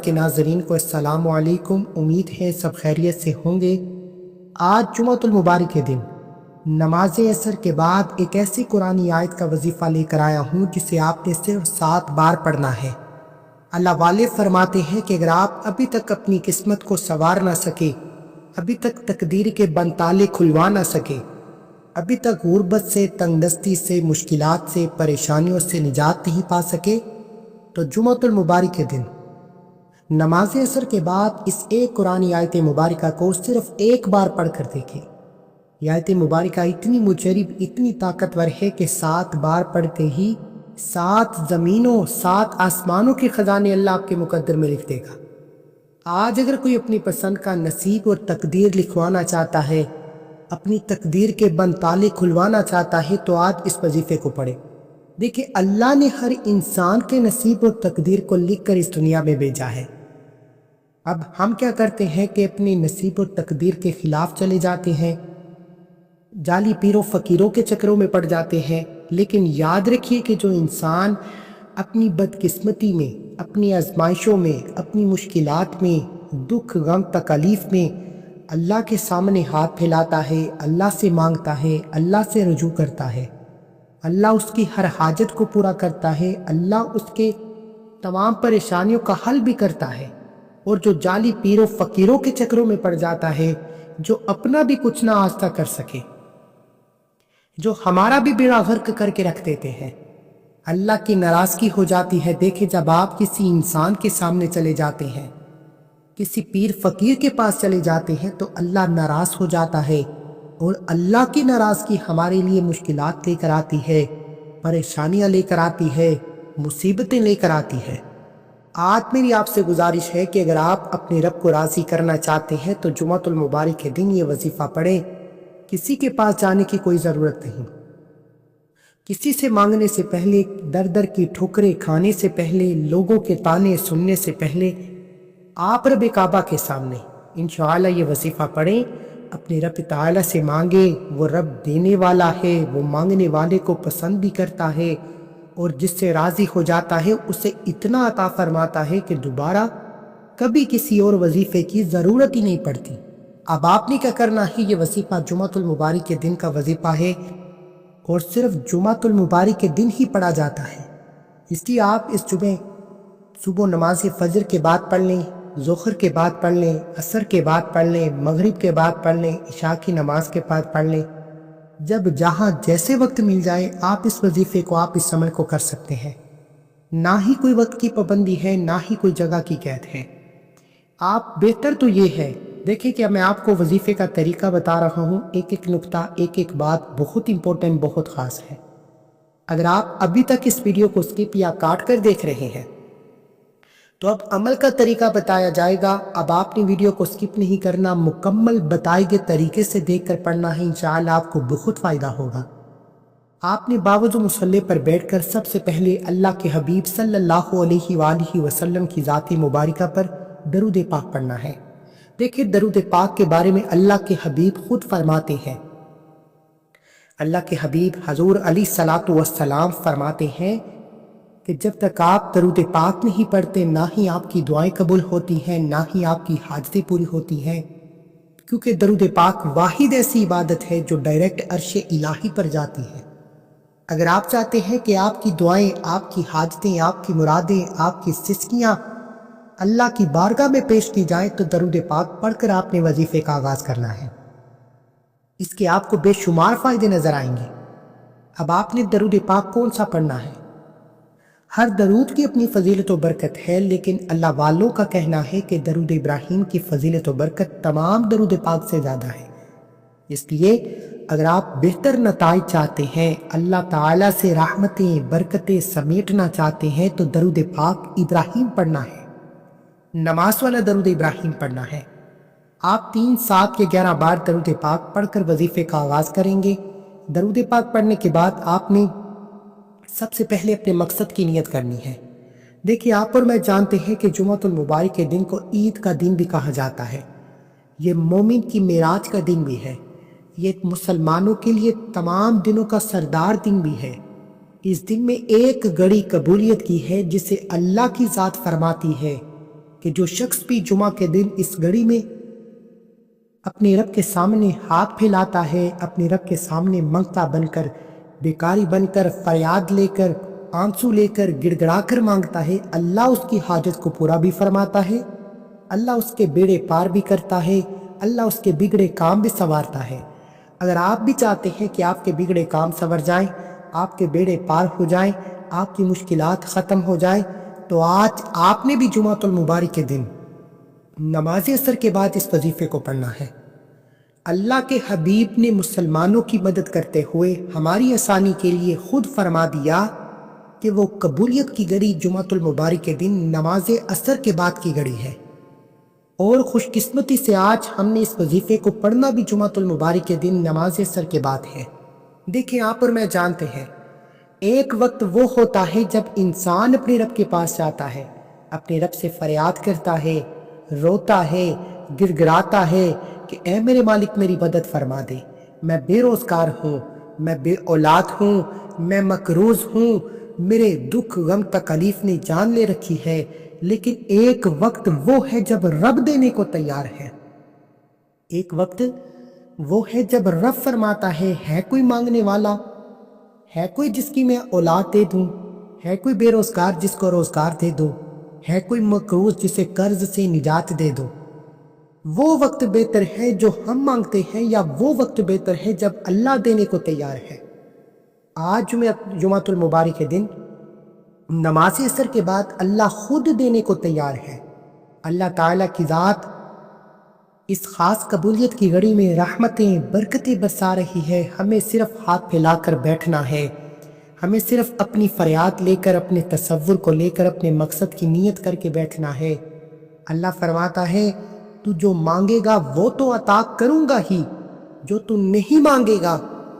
کے ناظرین کو السلام علیکم، امید ہے سب خیریت سے ہوں گے۔ آج جمعۃ المبارک کے دن نماز عصر کے بعد ایک ایسی قرآنی آیت کا وظیفہ لے کر آیا ہوں جسے آپ نے صرف 7 بار پڑھنا ہے۔ اللہ والے فرماتے ہیں کہ اگر آپ ابھی تک اپنی قسمت کو سنوار نہ سکے، ابھی تک تقدیر کے بند تالے کھلوا نہ سکے، ابھی تک غربت سے، تنگ دستی سے، مشکلات سے، پریشانیوں سے نجات نہیں پا سکے، تو جمعۃ المبارک کے دن نماز عصر کے بعد اس ایک قرآنی آیت مبارکہ کو صرف ایک بار پڑھ کر دیکھیں۔ یہ آیت مبارکہ اتنی مجرب، اتنی طاقتور ہے کہ 7 بار پڑھتے ہی 7 زمینوں، 7 آسمانوں کے خزانے اللہ آپ کے مقدر میں لکھ دے گا۔ آج اگر کوئی اپنی پسند کا نصیب اور تقدیر لکھوانا چاہتا ہے، اپنی تقدیر کے بند تالے کھلوانا چاہتا ہے، تو آج اس وظیفے کو پڑھے۔ دیکھیں، اللہ نے ہر انسان کے نصیب اور تقدیر کو لکھ کر اس دنیا میں بھیجا ہے۔ اب ہم کیا کرتے ہیں کہ اپنی نصیب اور تقدیر کے خلاف چلے جاتے ہیں، جعلی پیروں فقیروں کے چکروں میں پڑ جاتے ہیں۔ لیکن یاد رکھیے کہ جو انسان اپنی بدقسمتی میں، اپنی آزمائشوں میں، اپنی مشکلات میں، دکھ غم تکالیف میں اللہ کے سامنے ہاتھ پھیلاتا ہے، اللہ سے مانگتا ہے، اللہ سے رجوع کرتا ہے، اللہ اس کی ہر حاجت کو پورا کرتا ہے، اللہ اس کے تمام پریشانیوں کا حل بھی کرتا ہے۔ اور جو جعلی پیروں فقیروں کے چکروں میں پڑ جاتا ہے، جو اپنا بھی کچھ نہ آستہ کر سکے، جو ہمارا بھی بیڑا غرق کر کے رکھ دیتے ہیں، اللہ کی ناراضگی ہو جاتی ہے۔ دیکھیں، جب آپ کسی انسان کے سامنے چلے جاتے ہیں، کسی پیر فقیر کے پاس چلے جاتے ہیں، تو اللہ ناراض ہو جاتا ہے، اور اللہ کی ناراضگی ہمارے لیے مشکلات لے کر آتی ہے، پریشانیاں لے کر آتی ہے، مصیبتیں لے کر آتی ہے۔ آج میری آپ سے گزارش ہے کہ اگر آپ اپنے رب کو راضی کرنا چاہتے ہیں تو جمعۃ المبارک کے دن یہ وظیفہ پڑھیں۔ کسی کے پاس جانے کی کوئی ضرورت نہیں، کسی سے مانگنے سے پہلے، در در کی ٹھوکریں کھانے سے پہلے، لوگوں کے تانے سننے سے پہلے آپ رب کعبہ کے سامنے انشاءاللہ یہ وظیفہ پڑھیں، اپنے رب تعالیٰ سے مانگیں۔ وہ رب دینے والا ہے، وہ مانگنے والے کو پسند بھی کرتا ہے، اور جس سے راضی ہو جاتا ہے اسے اتنا عطا فرماتا ہے کہ دوبارہ کبھی کسی اور وظیفے کی ضرورت ہی نہیں پڑتی۔ اب آپ نے کیا کرنا ہے، یہ وظیفہ جمعۃ المبارک کے دن کا وظیفہ ہے، اور صرف جمعۃ المبارک کے دن ہی پڑھا جاتا ہے۔ اس لیے آپ اس جمعے صبح نماز فجر کے بعد پڑھ لیں، ظہر کے بعد پڑھ لیں، عصر کے بعد پڑھ لیں، مغرب کے بعد پڑھ لیں، عشاء کی نماز کے بعد پڑھ لیں۔ جب جہاں جیسے وقت مل جائے آپ اس وظیفے کو، آپ اس عمل کو کر سکتے ہیں۔ نہ ہی کوئی وقت کی پابندی ہے، نہ ہی کوئی جگہ کی قید ہے۔ آپ بہتر تو یہ ہے، دیکھیں کہ میں آپ کو وظیفے کا طریقہ بتا رہا ہوں، ایک ایک نقطہ، ایک ایک بات بہت امپورٹنٹ، بہت خاص ہے۔ اگر آپ ابھی تک اس ویڈیو کو سکپ یا کاٹ کر دیکھ رہے ہیں تو اب عمل کا طریقہ بتایا جائے گا۔ اب آپ نے ویڈیو کو سکپ نہیں کرنا، مکمل بتائے گئے طریقے سے دیکھ کر پڑھنا ہے، انشاءاللہ آپ کو بہت فائدہ ہوگا۔ آپ نے باوضو مصلی پر بیٹھ کر سب سے پہلے اللہ کے حبیب صلی اللہ علیہ وآلہ وسلم کی ذات مبارکہ پر درود پاک پڑھنا ہے۔ دیکھیں، درود پاک کے بارے میں اللہ کے حبیب خود فرماتے ہیں۔ اللہ کے حبیب حضور علیہ الصلوۃ والسلام فرماتے ہیں کہ جب تک آپ درود پاک نہیں پڑھتے، نہ ہی آپ کی دعائیں قبول ہوتی ہیں، نہ ہی آپ کی حاجتیں پوری ہوتی ہیں، کیونکہ درود پاک واحد ایسی عبادت ہے جو ڈائریکٹ عرش الہی پر جاتی ہے۔ اگر آپ چاہتے ہیں کہ آپ کی دعائیں، آپ کی حاجتیں، آپ کی مرادیں، آپ کی سسکیاں اللہ کی بارگاہ میں پیش کی جائیں، تو درود پاک پڑھ کر آپ نے وظیفے کا آغاز کرنا ہے۔ اس کے آپ کو بے شمار فائدے نظر آئیں گے۔ اب آپ نے درود پاک کون سا پڑھنا ہے؟ ہر درود کی اپنی فضیلت و برکت ہے، لیکن اللہ والوں کا کہنا ہے کہ درود ابراہیم کی فضیلت و برکت تمام درود پاک سے زیادہ ہے۔ اس لیے اگر آپ بہتر نتائج چاہتے ہیں، اللہ تعالیٰ سے رحمتیں برکتیں سمیٹنا چاہتے ہیں، تو درود پاک ابراہیم پڑھنا ہے، نماز والا درود ابراہیم پڑھنا ہے۔ آپ 3، 7 یا 11 بار درود پاک پڑھ کر وظیفے کا آغاز کریں گے۔ درود پاک پڑھنے کے بعد آپ نے سب سے پہلے اپنے مقصد کی نیت کرنی ہے۔ دیکھیں، آپ اور میں جانتے ہیں کہ جمعۃ المبارک کے دن کو عید کا دن بھی کہا جاتا ہے، یہ مومن کی معراج کا دن بھی ہے، یہ مسلمانوں کے لیے تمام دنوں کا سردار دن بھی ہے۔ اس دن میں ایک گھڑی قبولیت کی ہے جسے اللہ کی ذات فرماتی ہے کہ جو شخص بھی جمعہ کے دن اس گھڑی میں اپنے رب کے سامنے ہاتھ پھیلاتا ہے، اپنے رب کے سامنے منگتا بن کر، بیکاری بن کر، فریاد لے کر، آنسو لے کر، گڑ گڑا کر مانگتا ہے، اللہ اس کی حاجت کو پورا بھی فرماتا ہے، اللہ اس کے بیڑے پار بھی کرتا ہے، اللہ اس کے بگڑے کام بھی سنوارتا ہے۔ اگر آپ بھی چاہتے ہیں کہ آپ کے بگڑے کام سنور جائیں، آپ کے بیڑے پار ہو جائیں، آپ کی مشکلات ختم ہو جائیں، تو آج آپ نے بھی جمعۃ المبارک کے دن نماز عصر کے بعد اس وظیفے کو پڑھنا ہے۔ اللہ کے حبیب نے مسلمانوں کی مدد کرتے ہوئے ہماری آسانی کے لیے خود فرما دیا کہ وہ قبولیت کی گھڑی جمعۃ المبارک کے دن نماز عصر کے بعد کی گھڑی ہے، اور خوش قسمتی سے آج ہم نے اس وظیفے کو پڑھنا بھی جمعۃ المبارک کے دن نماز عصر کے بعد ہے۔ دیکھیں آپ اور میں جانتے ہیں، ایک وقت وہ ہوتا ہے جب انسان اپنے رب کے پاس جاتا ہے، اپنے رب سے فریاد کرتا ہے، روتا ہے، گڑ گڑاتا ہے کہ اے میرے مالک میری مدد فرما دے، میں بے روزگار ہوں، میں بے اولاد ہوں، میں مقروض ہوں، میرے دکھ غم تکلیف نے جان لے رکھی ہے۔ لیکن ایک وقت وہ ہے جب رب دینے کو تیار ہے، ایک وقت وہ ہے جب رب فرماتا ہے کوئی مانگنے والا، ہے کوئی جس کی میں اولاد دے دوں، ہے کوئی بے روزگار جس کو روزگار دے دو، ہے کوئی مقروض جسے قرض سے نجات دے دو۔ وہ وقت بہتر ہے جو ہم مانگتے ہیں، یا وہ وقت بہتر ہے جب اللہ دینے کو تیار ہے؟ آج جمعۃ المبارک کے دن نماز عصر کے بعد اللہ خود دینے کو تیار ہے۔ اللہ تعالیٰ کی ذات اس خاص قبولیت کی گھڑی میں رحمتیں برکتیں برسا رہی ہے۔ ہمیں صرف ہاتھ پھیلا کر بیٹھنا ہے، ہمیں صرف اپنی فریاد لے کر، اپنے تصور کو لے کر، اپنے مقصد کی نیت کر کے بیٹھنا ہے۔ اللہ فرماتا ہے تو جو مانگے گا وہ تو عطا کروں گا ہی، جو تو نہیں مانگے گا،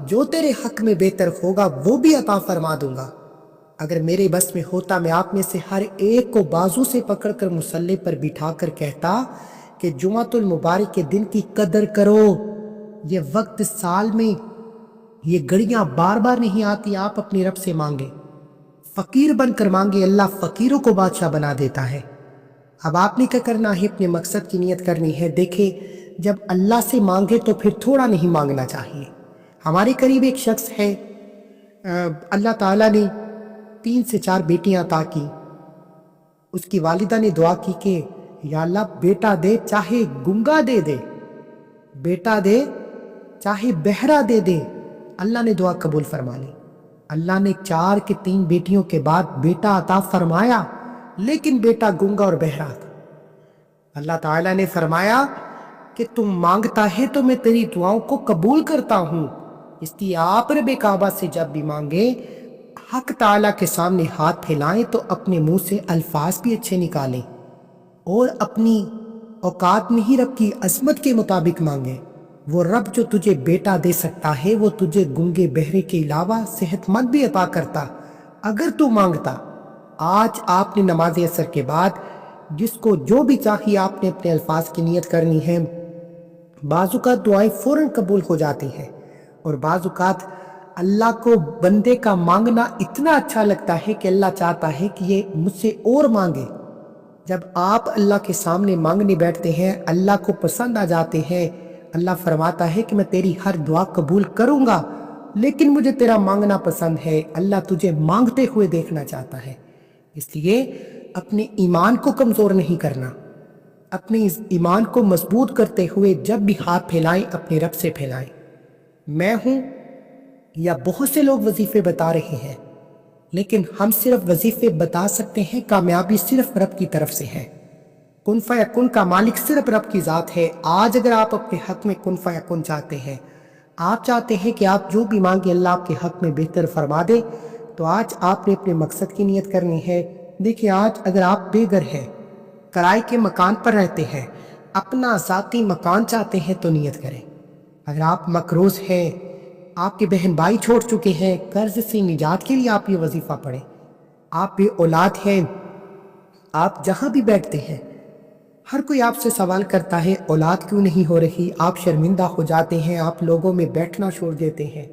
جو تیرے حق میں بہتر ہوگا وہ بھی عطا فرما دوں گا۔ اگر میرے بس میں ہوتا میں آپ میں سے ہر ایک کو بازو سے پکڑ کر مصلی پر بٹھا کر کہتا کہ جمعۃ المبارک کے دن کی قدر کرو، یہ وقت سال میں، یہ گھڑیاں بار بار نہیں آتی، آپ اپنے رب سے مانگے، فقیر بن کر مانگے، اللہ فقیروں کو بادشاہ بنا دیتا ہے۔ اب آپ نے کیا کرنا ہے؟ اپنے مقصد کی نیت کرنی ہے۔ دیکھیں جب اللہ سے مانگے تو پھر تھوڑا نہیں مانگنا چاہیے۔ ہمارے قریب ایک شخص ہے، اللہ تعالیٰ نے 3 سے 4 بیٹیاں عطا کی۔ اس کی والدہ نے دعا کی کہ یا اللہ بیٹا دے چاہے گنگا دے دے، بیٹا دے چاہے بہرا دے دے۔ اللہ نے دعا قبول فرما لی۔ اللہ نے 4 کی 3 بیٹیوں کے بعد بیٹا عطا فرمایا، لیکن بیٹا گنگا اور بہرا تھا۔ اللہ تعالیٰ نے فرمایا کہ تم مانگتا ہے تو میں تیری دعاؤں کو قبول کرتا ہوں، اس لیے آپ رب کعبہ سے جب بھی مانگے حق تعالیٰ کے سامنے ہاتھ پھیلائیں تو اپنے منہ سے الفاظ بھی اچھے نکالیں، اور اپنی اوقات نہیں رب کی عظمت کے مطابق مانگیں۔ وہ رب جو تجھے بیٹا دے سکتا ہے وہ تجھے گنگے بہرے کے علاوہ صحت مند بھی عطا کرتا اگر تو مانگتا۔ آج آپ نے نماز عصر کے بعد جس کو جو بھی چاہیے آپ نے اپنے الفاظ کی نیت کرنی ہے۔ بعض اوقات دعائیں فوراً قبول ہو جاتی ہیں، اور بعض اوقات اللہ کو بندے کا مانگنا اتنا اچھا لگتا ہے کہ اللہ چاہتا ہے کہ یہ مجھ سے اور مانگے۔ جب آپ اللہ کے سامنے مانگنے بیٹھتے ہیں اللہ کو پسند آ جاتے ہیں۔ اللہ فرماتا ہے کہ میں تیری ہر دعا قبول کروں گا، لیکن مجھے تیرا مانگنا پسند ہے۔ اللہ تجھے مانگتے ہوئے دیکھنا چاہتا ہے۔ اس لیے اپنے ایمان کو کمزور نہیں کرنا، اپنے اس ایمان کو مضبوط کرتے ہوئے جب بھی ہاتھ پھیلائیں اپنے رب سے پھیلائیں۔ میں ہوں یا بہت سے لوگ وظیفے بتا رہے ہیں، لیکن ہم صرف وظیفے بتا سکتے ہیں، کامیابی صرف رب کی طرف سے ہے۔ کن فیکن کا مالک صرف رب کی ذات ہے۔ آج اگر آپ اپنے حق میں کن فیکن چاہتے ہیں، آپ چاہتے ہیں کہ آپ جو بھی مانگے اللہ آپ کے حق میں بہتر فرما دے، تو آج آپ نے اپنے مقصد کی نیت کرنی ہے۔ دیکھیں آج اگر آپ بے گھر ہیں، کرائے کے مکان پر رہتے ہیں، اپنا ذاتی مکان چاہتے ہیں تو نیت کریں۔ اگر آپ مقروض ہیں، آپ کے بہن بھائی چھوڑ چکے ہیں، قرض سے نجات کے لیے آپ یہ وظیفہ پڑھیں۔ آپ بے اولاد ہیں، آپ جہاں بھی بیٹھتے ہیں ہر کوئی آپ سے سوال کرتا ہے اولاد کیوں نہیں ہو رہی، آپ شرمندہ ہو جاتے ہیں، آپ لوگوں میں بیٹھنا چھوڑ دیتے ہیں۔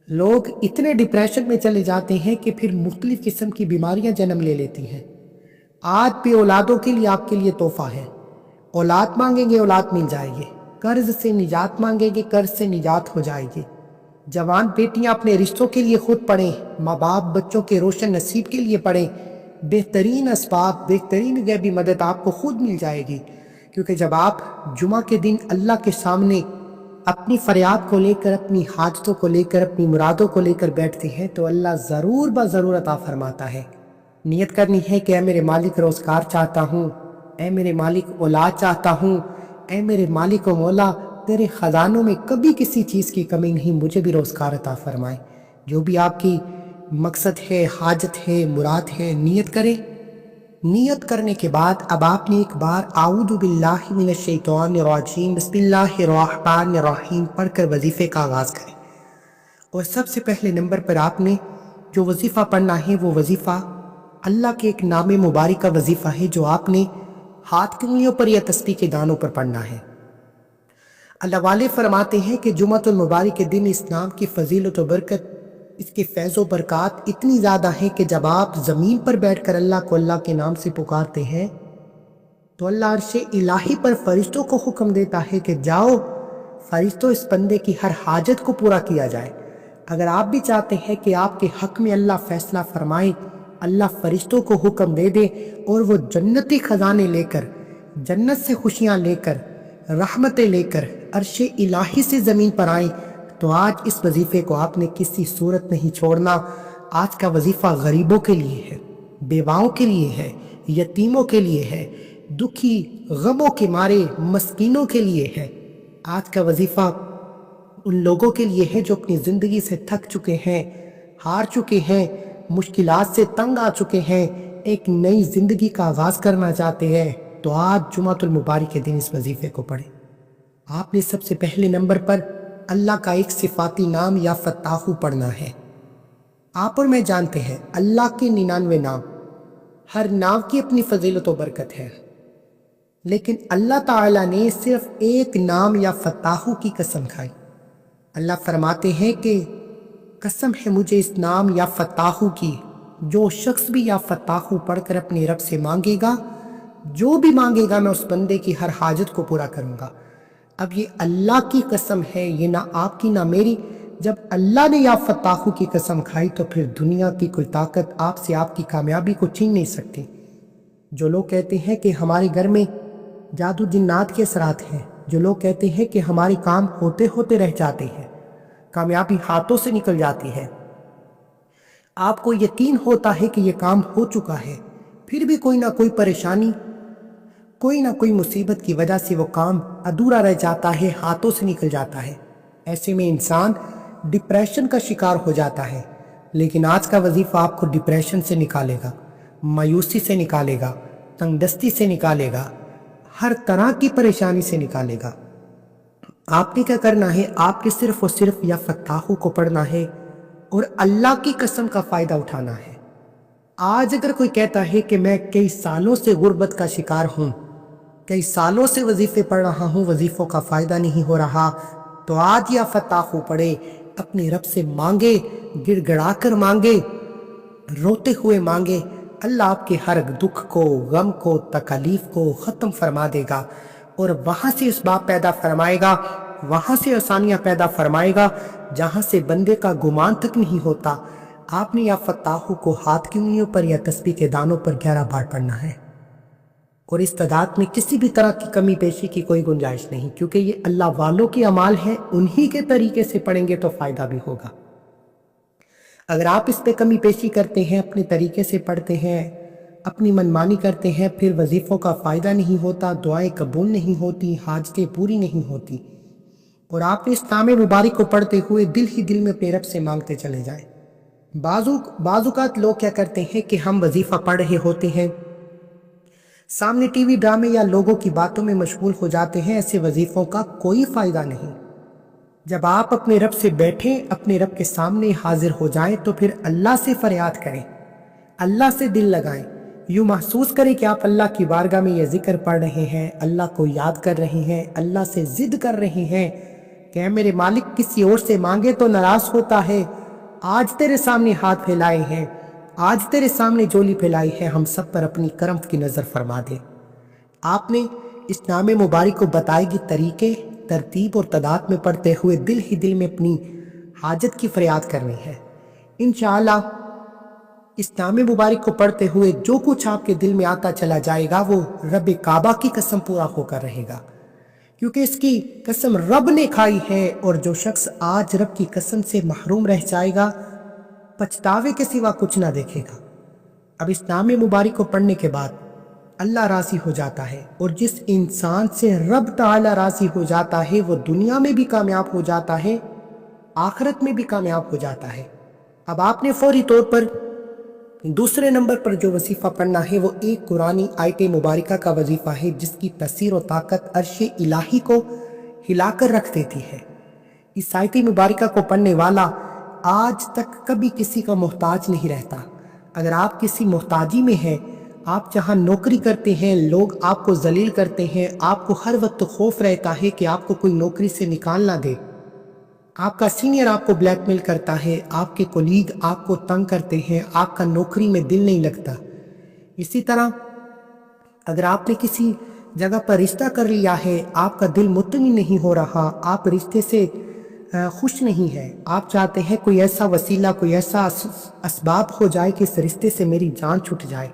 لوگ اتنے ڈپریشن میں چلے جاتے ہیں کہ پھر مختلف قسم کی بیماریاں جنم لے لیتی ہیں۔ آج بے اولادوں کے لیے آپ کے لیے تحفہ ہے، اولاد مانگیں گے اولاد مل جائے گی، قرض سے نجات مانگیں گے قرض سے نجات ہو جائے گی۔ جوان بیٹیاں اپنے رشتوں کے لیے خود پڑھیں، ماں باپ بچوں کے روشن نصیب کے لیے پڑھیں، بہترین اسباب بہترین غیبی مدد آپ کو خود مل جائے گی، کیونکہ جب آپ جمعہ کے دن اللہ کے سامنے اپنی فریاد کو لے کر، اپنی حاجتوں کو لے کر، اپنی مرادوں کو لے کر بیٹھتے ہیں تو اللہ ضرور بضرور عطا فرماتا ہے۔ نیت کرنی ہے کہ اے میرے مالک روزگار چاہتا ہوں، اے میرے مالک اولاد چاہتا ہوں، اے میرے مالک و مولا تیرے خزانوں میں کبھی کسی چیز کی کمی نہیں، مجھے بھی روزگار عطا فرمائے۔ جو بھی آپ کی مقصد ہے، حاجت ہے، مراد ہے، نیت کریں۔ نیت کرنے کے بعد اب آپ نے ایک بار اعوذ باللہ من الشیطان الرجیم بسم اللہ الرحمن الرحیم پڑھ کر وظیفے کا آغاز کریں، اور سب سے پہلے نمبر پر آپ نے جو وظیفہ پڑھنا ہے وہ وظیفہ اللہ کے ایک نام مبارک کا وظیفہ ہے جو آپ نے ہاتھ کی انگلیوں پر یا تسبیح کے دانوں پر پڑھنا ہے۔ اللہ والے فرماتے ہیں کہ جمعۃ المبارک کے دن اس نام کی فضیلت و برکت، اس کے فیض و برکات اتنی زیادہ ہیں کہ جب آپ زمین پر بیٹھ کر اللہ کو اللہ کے نام سے پکارتے ہیں تو اللہ عرش الہی پر فرشتوں کو حکم دیتا ہے کہ جاؤ فرشتوں اس بندے کی ہر حاجت کو پورا کیا جائے۔ اگر آپ بھی چاہتے ہیں کہ آپ کے حق میں اللہ فیصلہ فرمائے، اللہ فرشتوں کو حکم دے دے اور وہ جنتی خزانے لے کر، جنت سے خوشیاں لے کر، رحمتیں لے کر عرش الہی سے زمین پر آئیں، تو آج اس وظیفے کو آپ نے کسی صورت نہیں چھوڑنا۔ آج کا وظیفہ غریبوں کے لیے ہے، بیواؤں کے لیے ہے، یتیموں کے لیے ہے، دکھی غموں کے مارے مسکینوں کے لیے ہے۔ آج کا وظیفہ ان لوگوں کے لیے ہے جو اپنی زندگی سے تھک چکے ہیں، ہار چکے ہیں، مشکلات سے تنگ آ چکے ہیں، ایک نئی زندگی کا آغاز کرنا چاہتے ہیں، تو آج جمعۃ المبارک کے دن اس وظیفے کو پڑھیں۔ آپ نے سب سے پہلے نمبر پر اللہ کا ایک صفاتی نام یا فتاحو پڑھنا ہے۔ آپ اور میں جانتے ہیں اللہ کے 99 نام، ہر نام کی اپنی فضیلت و برکت ہے، لیکن اللہ تعالیٰ نے صرف ایک نام یا فتاحو کی قسم کھائی۔ اللہ فرماتے ہیں کہ قسم ہے مجھے اس نام یا فتاحو کی، جو شخص بھی یا فتاحو پڑھ کر اپنے رب سے مانگے گا، جو بھی مانگے گا میں اس بندے کی ہر حاجت کو پورا کروں گا۔ اب یہ اللہ کی قسم ہے، یہ نہ آپ کی نہ میری۔ جب اللہ نے یا فتاحو کی قسم کھائی تو پھر دنیا کی کوئی طاقت آپ سے آپ کی کامیابی کو چھین نہیں سکتی۔ جو لوگ کہتے ہیں کہ ہمارے گھر میں جادو جنات کے اثرات ہیں، جو لوگ کہتے ہیں کہ ہمارے کام ہوتے ہوتے رہ جاتے ہیں، کامیابی ہاتھوں سے نکل جاتی ہے، آپ کو یقین ہوتا ہے کہ یہ کام ہو چکا ہے، پھر بھی کوئی نہ کوئی پریشانی، کوئی نہ کوئی مصیبت کی وجہ سے وہ کام ادھورا رہ جاتا ہے، ہاتھوں سے نکل جاتا ہے، ایسے میں انسان ڈپریشن کا شکار ہو جاتا ہے۔ لیکن آج کا وظیفہ آپ کو ڈپریشن سے نکالے گا، مایوسی سے نکالے گا، تنگ دستی سے نکالے گا، ہر طرح کی پریشانی سے نکالے گا۔ آپ نے کیا کرنا ہے؟ آپ نے صرف اور صرف یا فتاحو کو پڑھنا ہے اور اللہ کی قسم کا فائدہ اٹھانا ہے۔ آج اگر کوئی کہتا ہے کہ میں کئی سالوں سے غربت کا شکار ہوں، کئی سالوں سے وظیفے پڑھ رہا ہوں، وظیفوں کا فائدہ نہیں ہو رہا، تو آج یا فتاحو پڑھے، اپنے رب سے مانگے، گڑ گڑا کر مانگے، روتے ہوئے مانگے، اللہ آپ کے ہر دکھ کو، غم کو، تکلیف کو ختم فرما دے گا، اور وہاں سے اسباب پیدا فرمائے گا، وہاں سے آسانیاں پیدا فرمائے گا جہاں سے بندے کا گمان تک نہیں ہوتا۔ آپ نے یا فتاحو کو ہاتھ کی انگلیوں پر یا تسبیح کے دانوں پر 11 بار پڑھنا ہے، اور اس تعداد میں کسی بھی طرح کی کمی پیشی کی کوئی گنجائش نہیں، کیونکہ یہ اللہ والوں کے اعمال ہیں، انہی کے طریقے سے پڑھیں گے تو فائدہ بھی ہوگا۔ اگر آپ اس پہ کمی پیشی کرتے ہیں، اپنے طریقے سے پڑھتے ہیں، اپنی منمانی کرتے ہیں، پھر وظیفوں کا فائدہ نہیں ہوتا، دعائیں قبول نہیں ہوتی، حاجتیں پوری نہیں ہوتی، اور آپ نے اس نام مبارک کو پڑھتے ہوئے دل ہی دل میں اپنے رب سے مانگتے چلے جائیں۔ بعض اوقات لوگ کیا کرتے ہیں کہ ہم وظیفہ پڑھ رہے ہوتے ہیں، سامنے ٹی وی ڈرامے یا لوگوں کی باتوں میں مشغول ہو جاتے ہیں، ایسے وظیفوں کا کوئی فائدہ نہیں۔ جب آپ اپنے رب سے بیٹھیں، اپنے رب کے سامنے حاضر ہو جائیں تو پھر اللہ سے فریاد کریں، اللہ سے دل لگائیں، یوں محسوس کریں کہ آپ اللہ کی بارگاہ میں یہ ذکر پڑھ رہے ہیں، اللہ کو یاد کر رہے ہیں، اللہ سے ضد کر رہے ہیں کہ اے میرے مالک، کسی اور سے مانگے تو ناراض ہوتا ہے، آج تیرے سامنے ہاتھ پھیلائے ہیں، آج تیرے سامنے جولی پھیلائی ہے، ہم سب پر اپنی کرم کی نظر فرما دے۔ آپ نے اس نام مبارک کو بتائے گی طریقے، ترتیب اور تعداد میں پڑھتے ہوئے دل ہی دل میں اپنی حاجت کی فریاد کرنی ہے۔ انشاءاللہ اس نام مبارک کو پڑھتے ہوئے جو کچھ آپ کے دل میں آتا چلا جائے گا وہ رب کعبہ کی قسم پورا ہو کر رہے گا، کیونکہ اس کی قسم رب نے کھائی ہے، اور جو شخص آج رب کی قسم سے محروم رہ جائے گا پچھتاوے کے سوا کچھ نہ دیکھے گا۔ اب اس نام مبارک کو پڑھنے کے بعد اللہ راضی ہو جاتا ہے، اور جس انسان سے رب تعالی راضی ہو جاتا ہے وہ دنیا میں بھی کامیاب ہو جاتا ہے، آخرت میں بھی کامیاب ہو جاتا ہے۔ اب آپ نے فوری طور پر دوسرے نمبر پر جو وظیفہ پڑھنا ہے وہ ایک قرآنی آیت مبارکہ کا وظیفہ ہے، جس کی تاثیر و طاقت عرش الہی کو ہلا کر رکھ دیتی ہے۔ اس آیت مبارکہ کو پڑھنے والا آج تک کبھی کسی کا محتاج نہیں رہتا۔ اگر آپ کسی محتاجی میں ہیں، آپ جہاں نوکری کرتے ہیں لوگ آپ کو ذلیل کرتے ہیں، آپ کو ہر وقت خوف رہتا ہے کہ آپ کو کوئی نوکری سے نکال نہ دے، آپ کا سینئر آپ کو بلیک میل کرتا ہے، آپ کے کولیگ آپ کو تنگ کرتے ہیں، آپ کا نوکری میں دل نہیں لگتا۔ اسی طرح اگر آپ نے کسی جگہ پر رشتہ کر لیا ہے، آپ کا دل مطمئن نہیں ہو رہا، آپ رشتے سے خوش نہیں ہے، آپ چاہتے ہیں کوئی ایسا وسیلہ، کوئی ایسا اسباب ہو جائے کہ اس رشتے سے میری جان چھٹ جائے،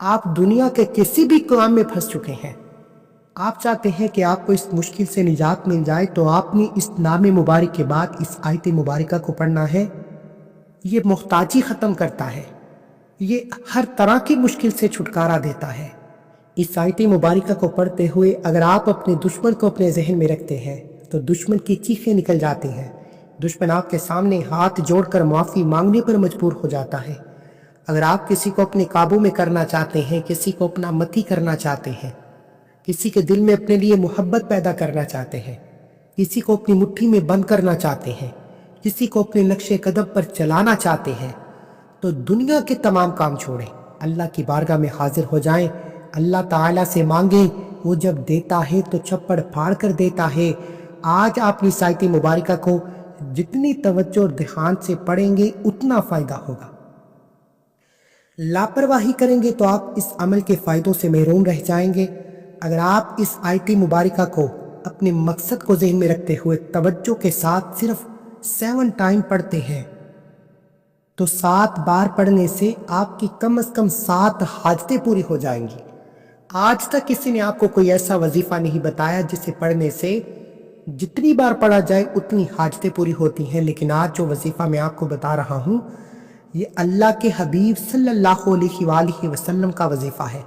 آپ دنیا کے کسی بھی کام میں پھنس چکے ہیں، آپ چاہتے ہیں کہ آپ کو اس مشکل سے نجات مل جائے، تو آپ نے اس نام مبارک کے بعد اس آیت مبارکہ کو پڑھنا ہے۔ یہ محتاجی ختم کرتا ہے، یہ ہر طرح کی مشکل سے چھٹکارا دیتا ہے۔ اس آیت مبارکہ کو پڑھتے ہوئے اگر آپ اپنے دشمن کو اپنے ذہن میں رکھتے ہیں تو دشمن کی چیخیں نکل جاتی ہیں، دشمن آپ کے سامنے ہاتھ جوڑ کر معافی مانگنے پر مجبور ہو جاتا ہے۔ اگر آپ کسی کو اپنے قابو میں کرنا چاہتے ہیں، کسی کو اپنا متی کرنا چاہتے ہیں، کسی کے دل میں اپنے لیے محبت پیدا کرنا چاہتے ہیں، کسی کو اپنی مٹھی میں بند کرنا چاہتے ہیں، کسی کو اپنے نقش قدم پر چلانا چاہتے ہیں، تو دنیا کے تمام کام چھوڑیں، اللہ کی بارگاہ میں حاضر ہو جائیں، اللہ تعالیٰ سے مانگیں۔ وہ جب دیتا ہے تو چھپڑ پھاڑ کر دیتا ہے۔ آج آپ اس آیت مبارکہ کو جتنی توجہ اور دھیان سے پڑھیں گے اتنا فائدہ ہوگا۔ لاپرواہی کریں گے تو آپ اس عمل کے فائدوں سے محروم رہ جائیں گے۔ اگر آپ اس آیت مبارکہ کو اپنے مقصد کو ذہن میں رکھتے ہوئے توجہ کے ساتھ صرف 7 ٹائم پڑھتے ہیں تو 7 بار پڑھنے سے آپ کی کم از کم 7 حاجتیں پوری ہو جائیں گی۔ آج تک کسی نے آپ کو کوئی ایسا وظیفہ نہیں بتایا جسے پڑھنے سے جتنی بار پڑھا جائے اتنی حاجتیں پوری ہوتی ہیں، لیکن آج جو وظیفہ میں آپ کو بتا رہا ہوں یہ اللہ کے حبیب صلی اللہ علیہ وآلہ وسلم کا وظیفہ ہے۔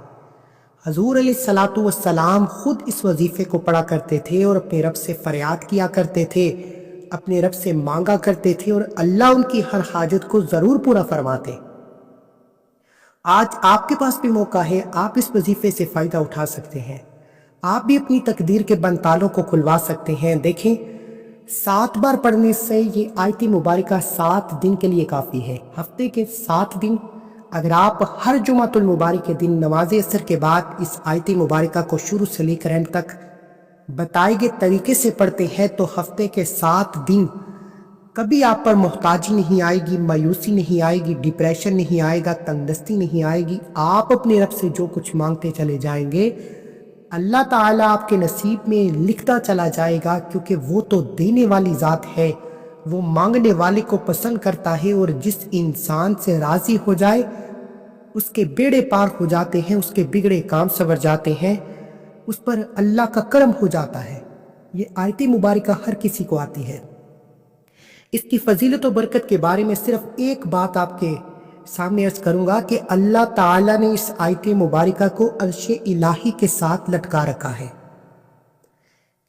حضور علیہ الصلوۃ والسلام خود اس وظیفے کو پڑھا کرتے تھے اور اپنے رب سے فریاد کیا کرتے تھے، اپنے رب سے مانگا کرتے تھے، اور اللہ ان کی ہر حاجت کو ضرور پورا فرماتے۔ آج آپ کے پاس بھی موقع ہے، آپ اس وظیفے سے فائدہ اٹھا سکتے ہیں، آپ بھی اپنی تقدیر کے بند تالوں کو کھلوا سکتے ہیں۔ دیکھیں 7 بار پڑھنے سے یہ آیت مبارکہ 7 دن کے لیے کافی ہے، ہفتے کے 7 دن۔ اگر آپ ہر جمعۃ المبارک کے دن نماز عصر کے بعد اس آیت مبارکہ کو شروع سے لے کر اینڈ تک بتائے گئے طریقے سے پڑھتے ہیں تو ہفتے کے 7 دن کبھی آپ پر محتاجی نہیں آئے گی، مایوسی نہیں آئے گی، ڈپریشن نہیں آئے گا، تنگدستی نہیں آئے گی۔ آپ اپنے رب سے جو کچھ مانگتے چلے جائیں گے اللہ تعالیٰ آپ کے نصیب میں لکھتا چلا جائے گا، کیونکہ وہ تو دینے والی ذات ہے، وہ مانگنے والے کو پسند کرتا ہے، اور جس انسان سے راضی ہو جائے اس کے بیڑے پار ہو جاتے ہیں، اس کے بگڑے کام سنور جاتے ہیں، اس پر اللہ کا کرم ہو جاتا ہے۔ یہ آیت مبارکہ ہر کسی کو آتی ہے۔ اس کی فضیلت و برکت کے بارے میں صرف ایک بات آپ کے سامنے عرض کروں گا کہ اللہ تعالیٰ نے اس آیت مبارکہ کو عرش الہی کے ساتھ لٹکا رکھا ہے۔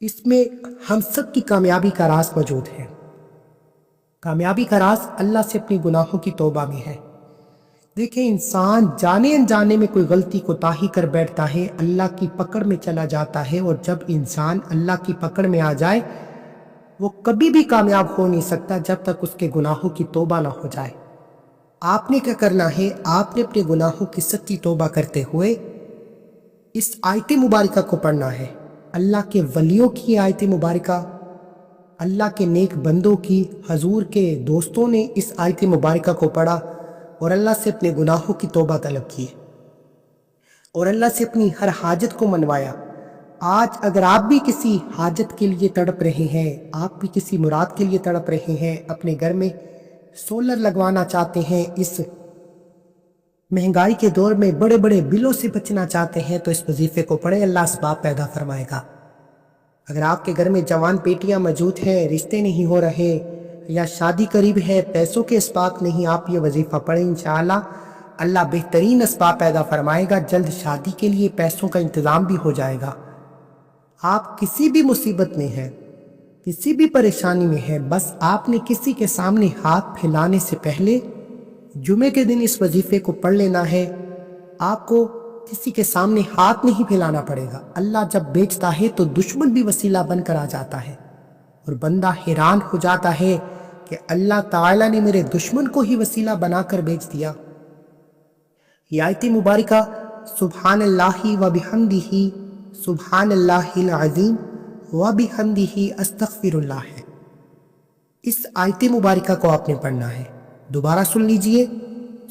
اس میں ہم سب کی کامیابی کا راز موجود ہے۔ کامیابی کا راز اللہ سے اپنی گناہوں کی توبہ میں ہے۔ دیکھیں انسان جانے انجانے میں کوئی غلطی کوتاہی کر بیٹھتا ہے، اللہ کی پکڑ میں چلا جاتا ہے، اور جب انسان اللہ کی پکڑ میں آ جائے وہ کبھی بھی کامیاب ہو نہیں سکتا جب تک اس کے گناہوں کی توبہ نہ ہو جائے۔ آپ نے کیا کرنا ہے؟ آپ نے اپنے گناہوں کی سچی توبہ کرتے ہوئے اس آیت مبارکہ کو پڑھنا ہے۔ اللہ کے ولیوں کی آیت مبارکہ، اللہ کے نیک بندوں کی، حضور کے دوستوں نے اس آیت مبارکہ کو پڑھا، اور اللہ سے اپنے گناہوں کی توبہ طلب کی اور اللہ سے اپنی ہر حاجت کو منوایا۔ آج اگر آپ بھی کسی حاجت کے لیے تڑپ رہے ہیں، آپ بھی کسی مراد کے لیے تڑپ رہے ہیں، اپنے گھر میں سولر لگوانا چاہتے ہیں، اس مہنگائی کے دور میں بڑے بڑے بلوں سے بچنا چاہتے ہیں، تو اس وظیفے کو پڑھیں، اللہ اسباب پیدا فرمائے گا۔ اگر آپ کے گھر میں جوان بیٹیاں موجود ہیں، رشتے نہیں ہو رہے یا شادی قریب ہے، پیسوں کے اسباق نہیں، آپ یہ وظیفہ پڑھیں، انشاءاللہ اللہ بہترین اسباب پیدا فرمائے گا، جلد شادی کے لیے پیسوں کا انتظام بھی ہو جائے گا۔ آپ کسی بھی مصیبت میں ہیں، کسی بھی پریشانی میں ہیں، بس آپ نے کسی کے سامنے ہاتھ پھیلانے سے پہلے جمعے کے دن اس وظیفے کو پڑھ لینا ہے۔ آپ کو کسی کے سامنے ہاتھ نہیں پھیلانا پڑے گا۔ اللہ جب بیچتا ہے تو دشمن بھی وسیلہ بن کر آ جاتا ہے، اور بندہ حیران ہو جاتا ہے کہ اللہ تعالیٰ نے میرے دشمن کو ہی وسیلہ بنا کر بیچ دیا۔ یہ آیت مبارکہ سبحان اللہ و بحمدہ سبحان اللہ العظیم و بحمدہ استغفر اللہ ہے۔ اس آیت مبارکہ کو آپ نے پڑھنا ہے، دوبارہ سن لیجئے،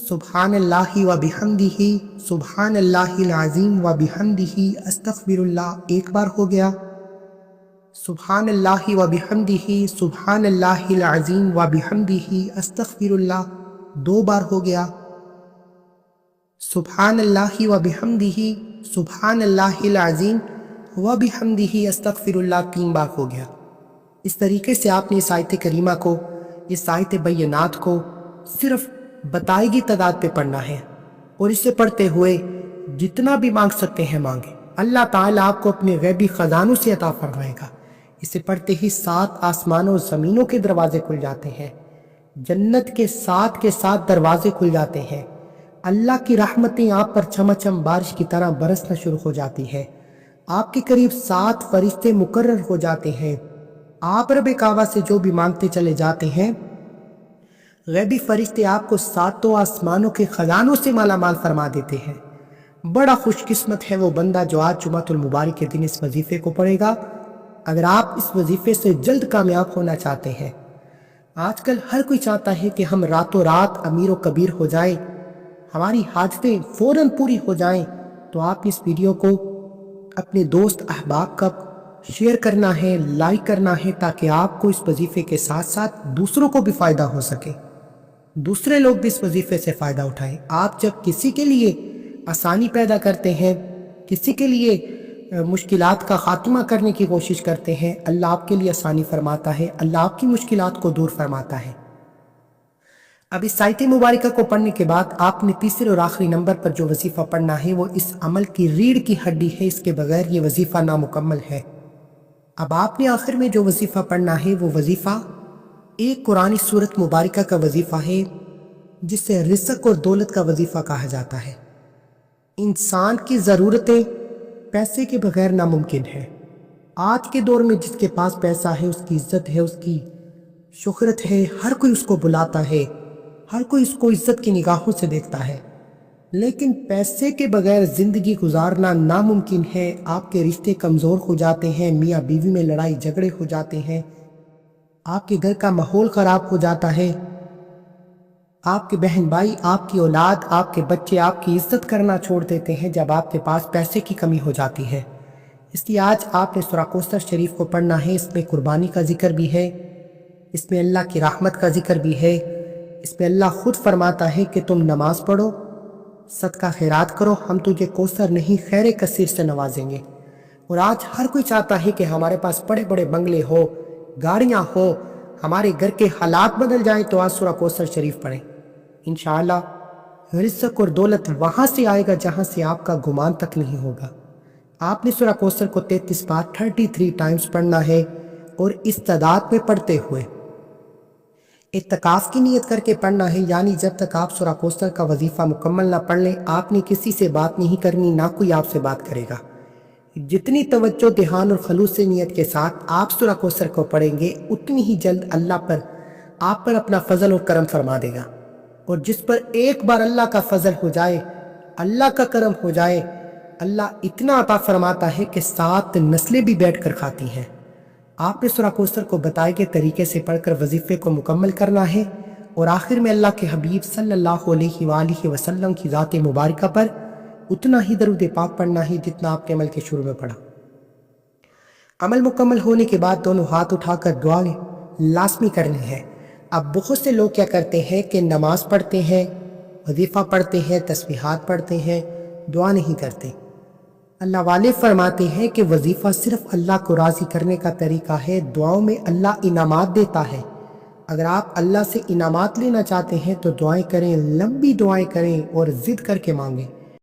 سبحان اللہ و بحمدہ سبحان اللہ العظیم و بحمدہ استغفر اللہ ایک بار ہو گیا، سبحان اللہ و بحمدہ سبحان اللہ العظیم و بحمدہ استغفر اللہ دو بار ہو گیا، سبحان اللہ و بحمدہ سبحان اللہ العظیم و بحمدہ استغفر اللہ تین بار ہو گیا۔ اس طریقے سے آپ نے اس آیت کریمہ کو، اس آیت بینات کو صرف بتائی گئی تعداد پہ پڑھنا ہے، اور اسے پڑھتے ہوئے جتنا بھی مانگ سکتے ہیں مانگیں، اللہ تعالیٰ آپ کو اپنے غیبی خزانوں سے عطا فرمائے گا۔ اسے پڑھتے ہی 7 آسمانوں و زمینوں کے دروازے کھل جاتے ہیں، جنت کے 7 دروازے کھل جاتے ہیں، اللہ کی رحمتیں آپ پر چمچم بارش کی طرح برسنا شروع ہو جاتی ہے، آپ کے قریب 7 فرشتے مقرر ہو جاتے ہیں، آپ رب کعبہ سے جو بھی مانگتے چلے جاتے ہیں، غیبی فرشتے آپ کو 7 آسمانوں کے خزانوں سے مالا مال فرما دیتے ہیں۔ بڑا خوش قسمت ہے وہ بندہ جو آج جمعۃ المبارک کے دن اس وظیفے کو پڑھے گا۔ اگر آپ اس وظیفے سے جلد کامیاب ہونا چاہتے ہیں، آج کل ہر کوئی چاہتا ہے کہ ہم راتوں رات امیر و کبیر ہو جائیں، ہماری حاجتیں فوراً پوری ہو جائیں، تو آپ اس ویڈیو کو اپنے دوست احباب کا شیئر کرنا ہے، لائک کرنا ہے، تاکہ آپ کو اس وظیفے کے ساتھ ساتھ دوسروں کو بھی فائدہ ہو سکے، دوسرے لوگ بھی اس وظیفے سے فائدہ اٹھائیں۔ آپ جب کسی کے لیے آسانی پیدا کرتے ہیں، کسی کے لیے مشکلات کا خاتمہ کرنے کی کوشش کرتے ہیں، اللہ آپ کے لیے آسانی فرماتا ہے، اللہ آپ کی مشکلات کو دور فرماتا ہے۔ اب اس آیت مبارکہ کو پڑھنے کے بعد آپ نے تیسرے اور آخری نمبر پر جو وظیفہ پڑھنا ہے وہ اس عمل کی ریڑھ کی ہڈی ہے، اس کے بغیر یہ وظیفہ نامکمل ہے۔ اب آپ نے آخر میں جو وظیفہ پڑھنا ہے وہ وظیفہ ایک قرآنی سورت مبارکہ کا وظیفہ ہے، جسے رزق اور دولت کا وظیفہ کہا جاتا ہے۔ انسان کی ضرورتیں پیسے کے بغیر ناممکن ہے۔ آج کے دور میں جس کے پاس پیسہ ہے، اس کی عزت ہے، اس کی شہرت ہے، ہر کوئی اس کو بلاتا ہے، ہر کوئی اس کو عزت کی نگاہوں سے دیکھتا ہے، لیکن پیسے کے بغیر زندگی گزارنا ناممکن ہے۔ آپ کے رشتے کمزور ہو جاتے ہیں، میاں بیوی میں لڑائی جھگڑے ہو جاتے ہیں، آپ کے گھر کا ماحول خراب ہو جاتا ہے، آپ کے بہن بھائی، آپ کی اولاد، آپ کے بچے آپ کی عزت کرنا چھوڑ دیتے ہیں جب آپ کے پاس پیسے کی کمی ہو جاتی ہے۔ اس لیے آج آپ نے سورہ کوثر شریف کو پڑھنا ہے۔ اس میں قربانی کا ذکر بھی ہے، اس میں اللہ کی رحمت کا ذکر بھی ہے، اس میں اللہ خود فرماتا ہے کہ تم نماز پڑھو، صدقہ خیرات کرو، ہم تجھے کوثر نہیں خیر کثیر سے نوازیں گے۔ اور آج ہر کوئی چاہتا ہے کہ ہمارے پاس بڑے بڑے بنگلے ہو، گاڑیاں ہو، ہمارے گھر کے حالات بدل جائیں، تو آج سورہ کوثر شریف پڑھیں۔ انشاءاللہ رزق اور دولت وہاں سے آئے گا جہاں سے آپ کا گمان تک نہیں ہوگا۔ آپ نے سورہ کوثر کو 33 بار 33 ٹائمز پڑھنا ہے، اور اس تعداد میں پڑھتے ہوئے اعتکاف کی نیت کر کے پڑھنا ہے، یعنی جب تک آپ سورہ کوثر کا وظیفہ مکمل نہ پڑھ لیں، آپ نے کسی سے بات نہیں کرنی، نہ کوئی آپ سے بات کرے گا۔ جتنی توجہ، دھیان اور خلوص سے نیت کے ساتھ آپ سورہ کوثر کو پڑھیں گے، اتنی ہی جلد اللہ آپ پر اپنا فضل اور کرم فرما دے گا۔ اور جس پر ایک بار اللہ کا فضل ہو جائے، اللہ کا کرم ہو جائے، اللہ اتنا عطا فرماتا ہے کہ 7 نسلیں بھی بیٹھ کر کھاتی ہیں۔ آپ نے سورہ کوثر کو بتائے گئے طریقے سے پڑھ کر وظیفے کو مکمل کرنا ہے، اور آخر میں اللہ کے حبیب صلی اللہ علیہ وآلہ وسلم کی ذات مبارکہ پر اتنا ہی درود پاک پڑھنا ہی جتنا آپ نے عمل کے شروع میں پڑھا۔ عمل مکمل ہونے کے بعد دونوں ہاتھ اٹھا کر دعائیں لازمی کرنی ہے۔ اب بہت سے لوگ کیا کرتے ہیں کہ نماز پڑھتے ہیں، وظیفہ پڑھتے ہیں، تسبیحات پڑھتے ہیں، دعا نہیں کرتے۔ اللہ والے فرماتے ہیں کہ وظیفہ صرف اللہ کو راضی کرنے کا طریقہ ہے، دعاؤں میں اللہ انعامات دیتا ہے۔ اگر آپ اللہ سے انعامات لینا چاہتے ہیں تو دعائیں کریں، لمبی دعائیں کریں اور ضد کر کے مانگیں۔